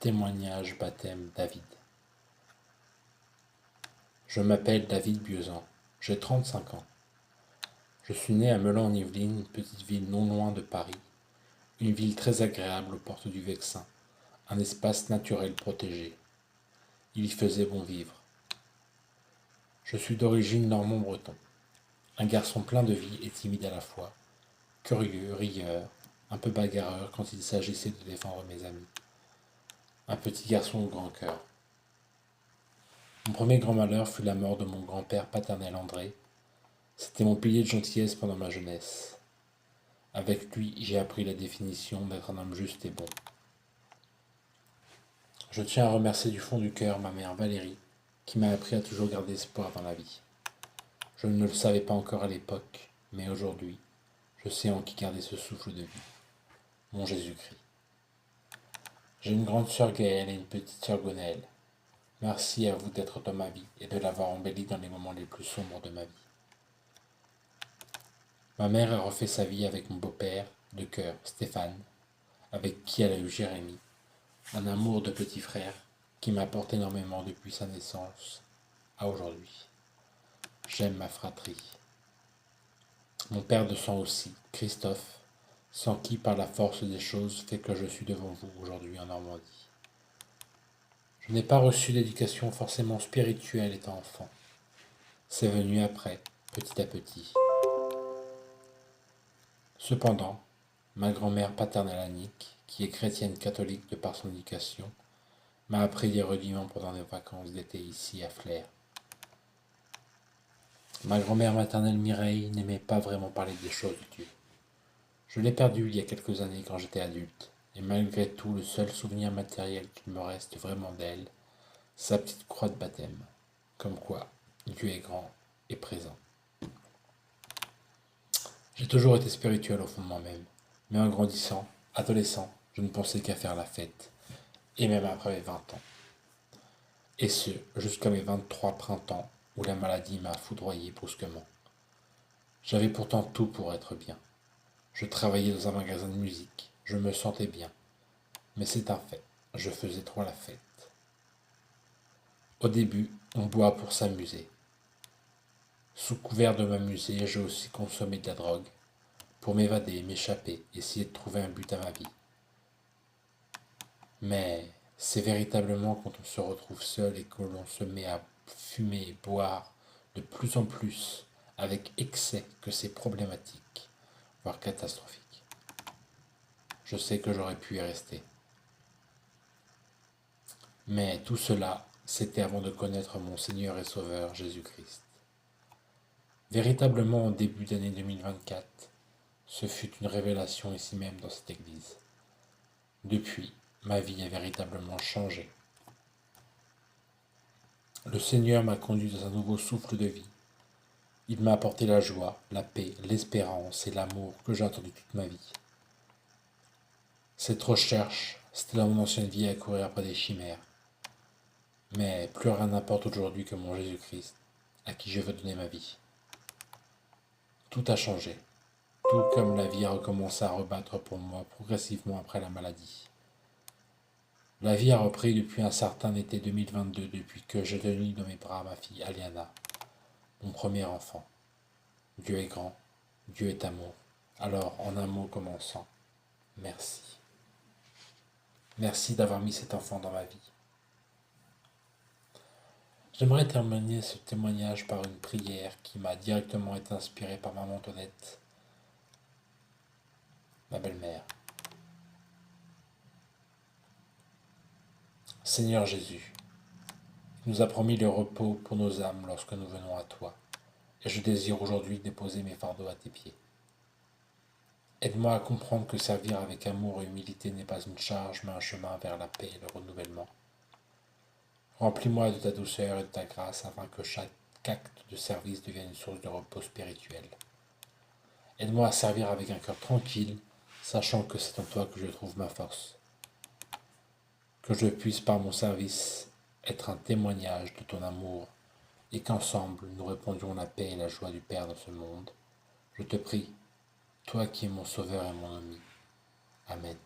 Témoignage baptême David. Je m'appelle David Bieusan, j'ai 35 ans. Je suis né à Melan-en-Yvelines, une petite ville non loin de Paris, une ville très agréable aux portes du Vexin, un espace naturel protégé. Il y faisait bon vivre. Je suis d'origine normand-breton, un garçon plein de vie et timide à la fois, curieux, rieur, un peu bagarreur quand il s'agissait de défendre mes amis. Un petit garçon au grand cœur. Mon premier grand malheur fut la mort de mon grand-père paternel André. C'était mon pilier de gentillesse pendant ma jeunesse. Avec lui, j'ai appris la définition d'être un homme juste et bon. Je tiens à remercier du fond du cœur ma mère Valérie, qui m'a appris à toujours garder espoir dans la vie. Je ne le savais pas encore à l'époque, mais aujourd'hui, je sais en qui garder ce souffle de vie, mon Jésus-Christ. J'ai une grande sœur Gaëlle et une petite sœur Gonelle. Merci à vous d'être dans ma vie et de l'avoir embellie dans les moments les plus sombres de ma vie. Ma mère a refait sa vie avec mon beau-père de cœur, Stéphane, avec qui elle a eu Jérémie, un amour de petit frère qui m'apporte énormément depuis sa naissance à aujourd'hui. J'aime ma fratrie. Mon père de sang aussi, Christophe, sans qui par la force des choses fait que je suis devant vous aujourd'hui en Normandie. Je n'ai pas reçu d'éducation forcément spirituelle étant enfant. C'est venu après, petit à petit. Cependant, ma grand-mère paternelle Annick, qui est chrétienne catholique de par son éducation, m'a appris des rudiments pendant les vacances d'été ici à Flers. Ma grand-mère maternelle Mireille n'aimait pas vraiment parler des choses de Dieu. Je l'ai perdue il y a quelques années quand j'étais adulte, et malgré tout le seul souvenir matériel qu'il me reste vraiment d'elle, sa petite croix de baptême. Comme quoi, Dieu est grand et présent. J'ai toujours été spirituel au fond de moi-même, mais en grandissant, adolescent, je ne pensais qu'à faire la fête, et même après mes 20 ans. Et ce, jusqu'à mes 23 printemps, où la maladie m'a foudroyé brusquement. J'avais pourtant tout pour être bien. Je travaillais dans un magasin de musique, je me sentais bien. Mais c'est un fait, je faisais trop la fête. Au début, on boit pour s'amuser. Sous couvert de m'amuser, j'ai aussi consommé de la drogue, pour m'évader, m'échapper, essayer de trouver un but à ma vie. Mais c'est véritablement quand on se retrouve seul et que l'on se met à fumer et boire de plus en plus avec excès que c'est problématique, voire catastrophique. Je sais que j'aurais pu y rester. Mais tout cela, c'était avant de connaître mon Seigneur et Sauveur Jésus-Christ. Véritablement, au début d'année 2024, ce fut une révélation ici même dans cette église. Depuis, ma vie a véritablement changé. Le Seigneur m'a conduit dans un nouveau souffle de vie. Il m'a apporté la joie, la paix, l'espérance et l'amour que j'ai attendu toute ma vie. Cette recherche, c'était dans mon ancienne vie à courir après des chimères. Mais plus rien n'importe aujourd'hui que mon Jésus-Christ, à qui je veux donner ma vie. Tout a changé, tout comme la vie a recommencé à rebattre pour moi progressivement après la maladie. La vie a repris depuis un certain été 2022, depuis que j'ai tenu dans mes bras ma fille Aliana, mon premier enfant. Dieu est grand, Dieu est amour. Alors, en un mot commençant, merci. Merci d'avoir mis cet enfant dans ma vie. J'aimerais terminer ce témoignage par une prière qui m'a directement été inspirée par maman Antoinette, ma belle-mère. Seigneur Jésus, tu nous as promis le repos pour nos âmes lorsque nous venons à toi, et je désire aujourd'hui déposer mes fardeaux à tes pieds. Aide-moi à comprendre que servir avec amour et humilité n'est pas une charge, mais un chemin vers la paix et le renouvellement. Remplis-moi de ta douceur et de ta grâce afin que chaque acte de service devienne une source de repos spirituel. Aide-moi à servir avec un cœur tranquille, sachant que c'est en toi que je trouve ma force. Que je puisse par mon service être un témoignage de ton amour et qu'ensemble nous répandions la paix et la joie du Père dans ce monde. Je te prie, toi qui es mon sauveur et mon ami. Amen.